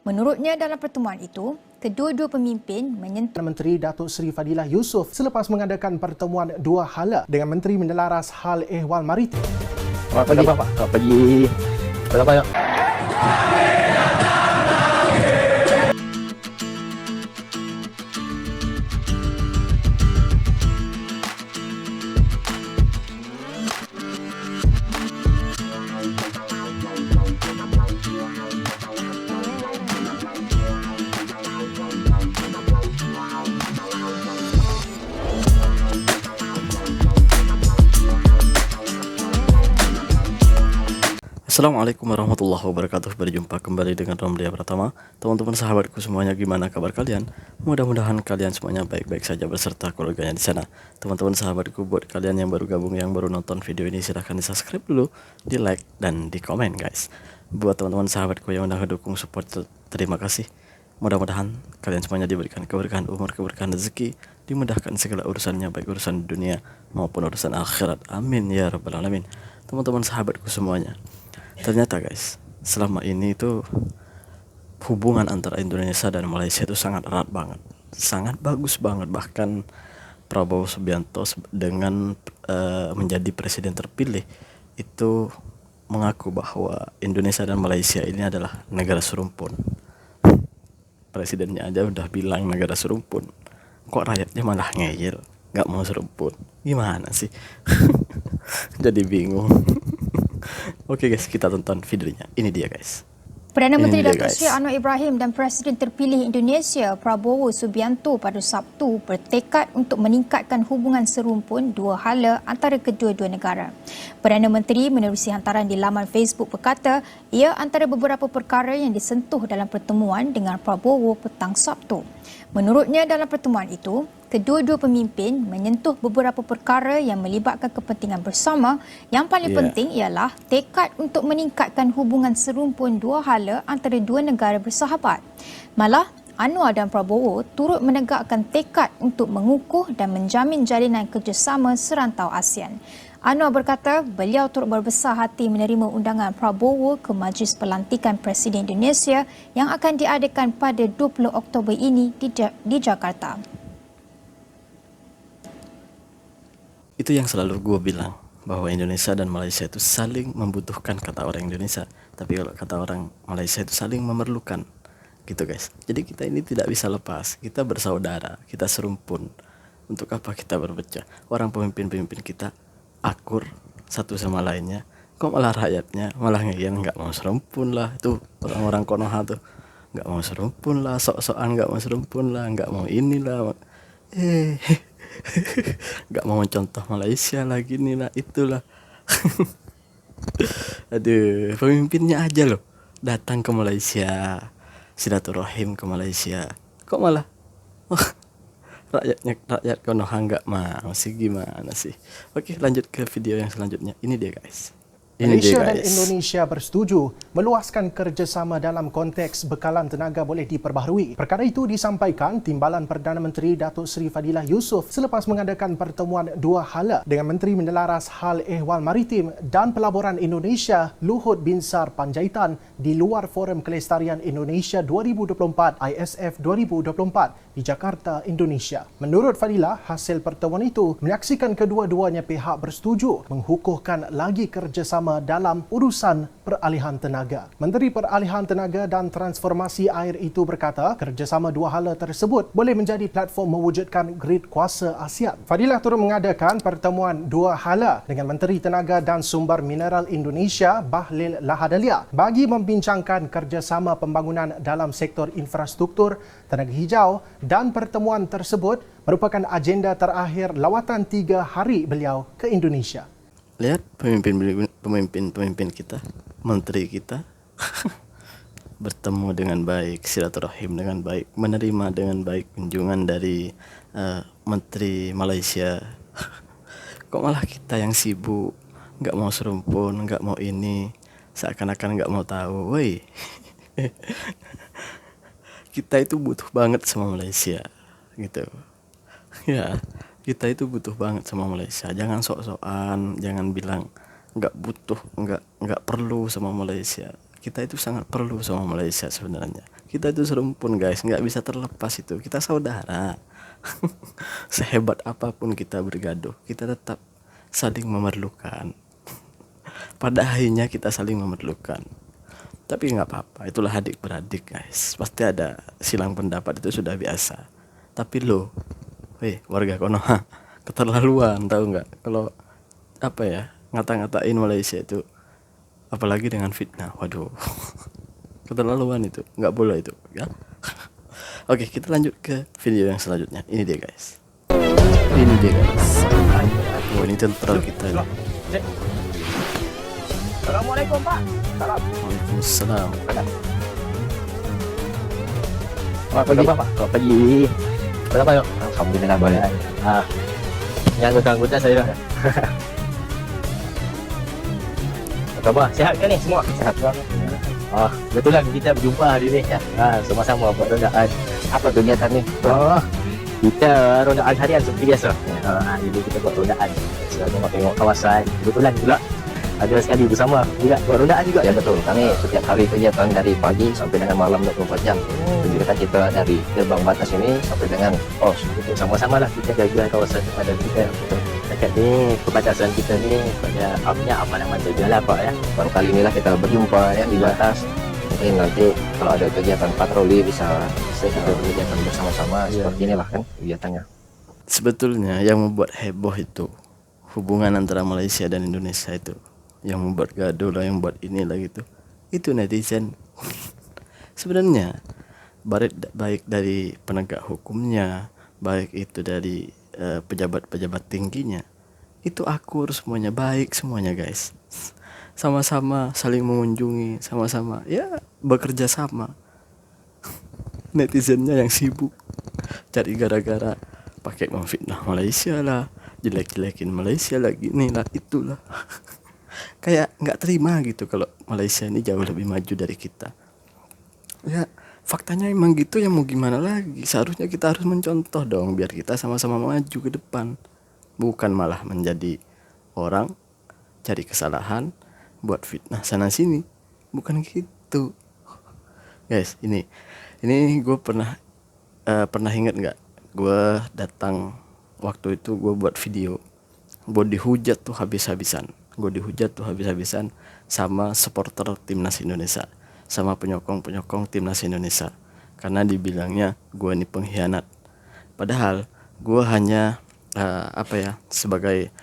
Menurutnya dalam pertemuan itu, kedua-dua pemimpin menyentuh Menteri Datuk Seri Fadilah Yusof selepas mengadakan pertemuan dua hala dengan Menteri Menelaras Hal Ehwal Maritim. Selamat pagi. Berapa ya? Assalamualaikum warahmatullahi wabarakatuh. Berjumpa kembali dengan Romlia Pratama. Teman-teman sahabatku semuanya, gimana kabar kalian? Mudah-mudahan kalian semuanya baik-baik saja beserta keluarganya di sana. Teman-teman sahabatku, buat kalian yang baru gabung, yang baru nonton video ini, silahkan di subscribe dulu, di like dan di komen guys. Buat teman-teman sahabatku yang udah ngedukung support, terima kasih. Mudah-mudahan kalian semuanya diberikan keberkahan umur, keberkahan rezeki, dimudahkan segala urusannya, baik urusan dunia maupun urusan akhirat. Amin ya rabbal alamin. Teman-teman sahabatku semuanya, ternyata guys, selama ini itu hubungan antara Indonesia dan Malaysia itu sangat erat banget, sangat bagus banget. Bahkan Prabowo Subianto dengan menjadi presiden terpilih itu mengaku bahwa Indonesia dan Malaysia ini adalah negara serumpun. Presidennya aja udah bilang negara serumpun, kok rakyatnya malah ngeyel, nggak mau serumpun. Gimana sih? Jadi bingung. Oke guys, kita tonton videonya. Ini dia guys. Perdana Menteri Datuk Seri Anwar Ibrahim dan Presiden terpilih Indonesia Prabowo Subianto pada Sabtu bertekad untuk meningkatkan hubungan serumpun dua hala antara kedua-dua negara. Perdana Menteri menerusi hantaran di laman Facebook berkata, ia antara beberapa perkara yang disentuh dalam pertemuan dengan Prabowo petang Sabtu. Menurutnya dalam pertemuan itu, kedua-dua pemimpin menyentuh beberapa perkara yang melibatkan kepentingan bersama. Yang paling penting ialah tekad untuk meningkatkan hubungan serumpun dua hala antara dua negara bersahabat. Malah, Anwar dan Prabowo turut menegakkan tekad untuk mengukuh dan menjamin jalinan kerjasama serantau ASEAN. Anwar berkata beliau turut berbesar hati menerima undangan Prabowo ke Majlis Pelantikan Presiden Indonesia yang akan diadakan pada 20 Oktober ini di Jakarta. Itu yang selalu gue bilang, bahwa Indonesia dan Malaysia itu saling membutuhkan, kata orang Indonesia. Tapi kalau kata orang Malaysia itu saling memerlukan, gitu guys. Jadi kita ini tidak bisa lepas, kita bersaudara, kita serumpun. Untuk apa kita berpecah? Orang pemimpin-pemimpin kita akur satu sama lainnya, kok malah rakyatnya malah ngeyel, nggak mau serumpun lah. Itu orang-orang Konoha tuh, nggak mau serumpun lah, sok-sokan nggak mau serumpun lah, nggak mau inilah, nggak mau contoh Malaysia lagi nih lah, itulah. Aduh, pemimpinnya aja loh datang ke Malaysia, silaturahim ke Malaysia, kok malah rakyat Konoha nggak mau sih, gimana sih? Oke, lanjut ke video yang selanjutnya. Ini dia guys. Malaysia dan Indonesia bersetuju meluaskan kerjasama dalam konteks bekalan tenaga boleh diperbaharui. Perkara itu disampaikan Timbalan Perdana Menteri Datuk Seri Fadilah Yusof selepas mengadakan pertemuan dua hala dengan Menteri Menelaras Hal Ehwal Maritim dan Pelaburan Indonesia Luhut Binsar Panjaitan di luar Forum Kelestarian Indonesia 2024 ISF 2024 di Jakarta, Indonesia. Menurut Fadilah, hasil pertemuan itu menyaksikan kedua-duanya pihak bersetuju mengukuhkan lagi kerjasama dalam urusan peralihan tenaga. Menteri Peralihan Tenaga dan Transformasi Air itu berkata, kerjasama dua hala tersebut boleh menjadi platform mewujudkan grid kuasa ASEAN. Fadilah turut mengadakan pertemuan dua hala dengan Menteri Tenaga dan Sumber Mineral Indonesia Bahlil Lahadalia bagi membincangkan kerjasama pembangunan dalam sektor infrastruktur, tenaga hijau, dan pertemuan tersebut merupakan agenda terakhir lawatan 3 hari beliau ke Indonesia. Lihat pemimpin kita, menteri kita bertemu dengan baik, silaturahim dengan baik, menerima dengan baik kunjungan dari menteri Malaysia. Kok malah kita yang sibuk, nggak mau serumpun, nggak mau ini, seakan-akan nggak mau tahu. Woi, kita itu butuh banget sama Malaysia, gitu. Ya, kita itu butuh banget sama Malaysia. Jangan sok-sokan, jangan bilang nggak butuh, nggak perlu sama Malaysia. Kita itu sangat perlu sama Malaysia sebenarnya. Kita itu serumpun guys, nggak bisa terlepas itu. Kita saudara. Sehebat apapun kita bergaduh, kita tetap saling memerlukan. Pada akhirnya kita saling memerlukan. Tapi nggak apa-apa, itulah adik beradik guys. Pasti ada silang pendapat, itu sudah biasa. Tapi lo, warga Konoha, keterlaluan tahu nggak? Kalau apa ya, ngata-ngatain Malaysia itu, apalagi dengan fitnah, waduh. Keterlaluan itu, nggak boleh itu ya. Oke, kita lanjut ke video yang selanjutnya. Ini dia guys. Oh, ini tentara kita ini. Assalamualaikum Pak. Waalaikumsalam. Selamat pagi Pak. Selamat pagi. Berapa yuk? Alhamdulillah boleh. Yang anggota saya. Apa? Sehat kan nih semua? Sehat banget. Kebetulan kita berjumpa hari ini ya. Sama-sama buat rondaan. Apa kegiatan ni? Kita rondaan harian seperti biasa. Jadi kita buat rondaan. Kita tengok kawasan. Kebetulan juga ada sekali bersama juga buat rondaan juga. Ya betul. Kami setiap hari kegiatan dari pagi sampai dengan malam 24 jam. Kegiatan kita dari gerbang batas ini sampai dengan sama-sama lah kita jaga kawasan pada kita. Dekat ni perbatasan kita ni pada aman-aman saja lah Pak ya. Baru kali inilah kita berjumpa ya di batas. Mungkin nanti kalau ada kegiatan patroli bisa kita berkegiatan bersama-sama seperti inilah kan kegiatannya. Sebetulnya yang membuat heboh itu hubungan antara Malaysia dan Indonesia itu, yang membuat gaduh lah, yang membuat inilah gitu, itu netizen. Sebenarnya baik dari penegak hukumnya, baik itu dari pejabat-pejabat tingginya, itu akur semuanya, baik semuanya guys. Sama-sama saling mengunjungi, sama-sama ya bekerja sama. Netizennya yang sibuk cari gara-gara, pakai memfitnah Malaysia lah, jelek-jelekin Malaysia lagi, inilah itulah. Kayak nggak terima gitu kalau Malaysia ini jauh lebih maju dari kita. Ya faktanya emang gitu, ya mau gimana lagi. Seharusnya kita harus mencontoh dong, biar kita sama-sama maju ke depan. Bukan malah menjadi orang cari kesalahan, buat fitnah sana sini. Bukan gitu guys. Ini gue pernah inget nggak, gue datang waktu itu, gue buat video, gue dihujat tuh habis-habisan sama supporter timnas Indonesia, sama penyokong timnas Indonesia, karena dibilangnya gue ini pengkhianat. Padahal gue hanya sebagai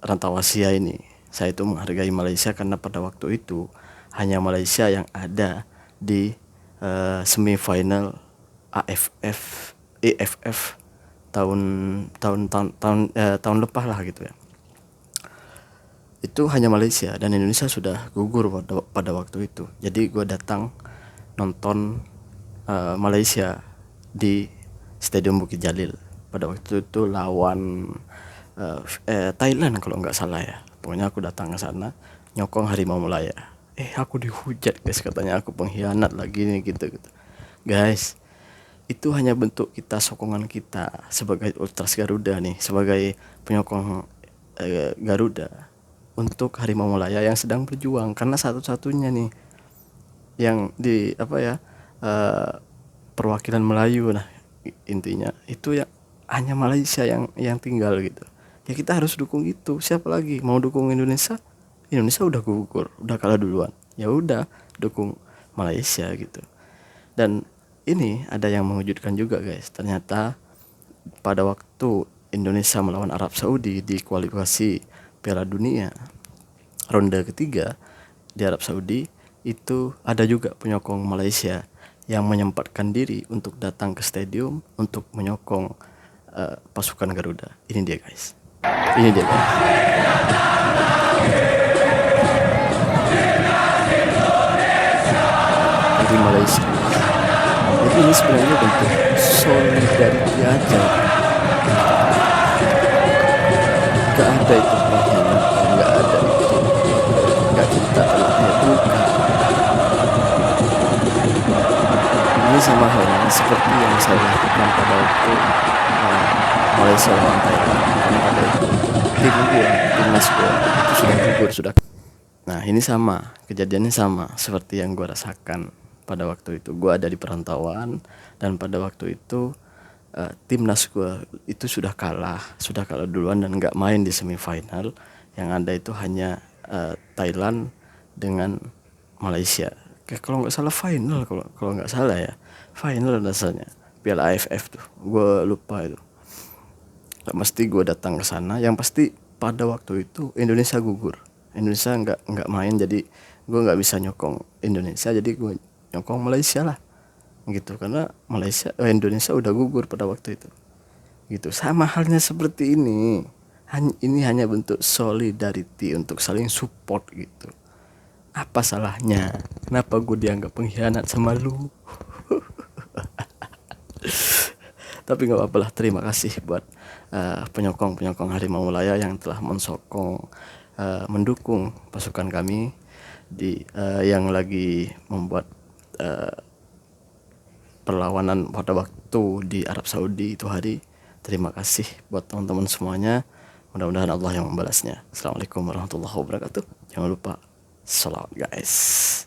rantau Asia ini, saya itu menghargai Malaysia karena pada waktu itu hanya Malaysia yang ada di semifinal AFF tahun lepas lah gitu ya. Itu hanya Malaysia, dan Indonesia sudah gugur pada waktu itu. Jadi gue datang nonton Malaysia di Stadium Bukit Jalil pada waktu itu lawan Thailand kalau nggak salah ya. Pokoknya aku datang ke sana nyokong Harimau Malaya. Aku dihujat guys, katanya aku pengkhianat lagi nih gitu. Guys, itu hanya bentuk kita, sokongan kita sebagai Ultras Garuda nih, sebagai penyokong Garuda untuk Harimau Malaya yang sedang berjuang, karena satu-satunya nih yang di perwakilan Melayu, nah intinya itu ya hanya Malaysia yang tinggal gitu. Ya kita harus dukung itu. Siapa lagi mau dukung Indonesia? Indonesia udah gugur, udah kalah duluan. Ya udah dukung Malaysia gitu. Dan ini ada yang mengejutkan juga guys. Ternyata pada waktu Indonesia melawan Arab Saudi di kualifikasi Piala Dunia ronde ketiga di Arab Saudi, itu ada juga penyokong Malaysia yang menyempatkan diri untuk datang ke stadium untuk menyokong pasukan Garuda. Ini dia guys. Dari Malaysia. Jadi ini sebenarnya bentuk solidarity aja. Gak ada itu pengkhianat, gak ada itu, gak cinta telurnya, bukan. Ini sama halnya seperti yang saya lakukan pada waktu Malaysia lawan Thailand. Pada itu timnas gue itu sudah gugur sudah. Nah ini sama, kejadiannya sama seperti yang gue rasakan pada waktu itu. Gue ada di perantauan dan pada waktu itu timnas gue itu sudah kalah duluan dan nggak main di semifinal. Yang ada itu hanya Thailand dengan Malaysia. Kalau nggak salah final, kalau nggak salah ya final rasanya Piala AFF tuh. Gue lupa itu. Mesti gue datang ke sana. Yang pasti pada waktu itu Indonesia gugur. Indonesia nggak main, jadi gue nggak bisa nyokong Indonesia, jadi gue nyokong Malaysia lah gitu, karena Indonesia udah gugur pada waktu itu gitu. Sama halnya seperti ini hanya bentuk solidarity untuk saling support gitu. Apa salahnya? Kenapa gue dianggap pengkhianat sama lu? Tapi nggak apa-apa lah. Terima kasih buat penyokong Harimau Malaya yang telah mendukung pasukan kami yang lagi membuat perlawanan pada waktu di Arab Saudi itu hari. Terima kasih buat teman-teman semuanya. Mudah-mudahan Allah yang membalasnya. Assalamualaikum warahmatullahi wabarakatuh. Jangan lupa salam guys.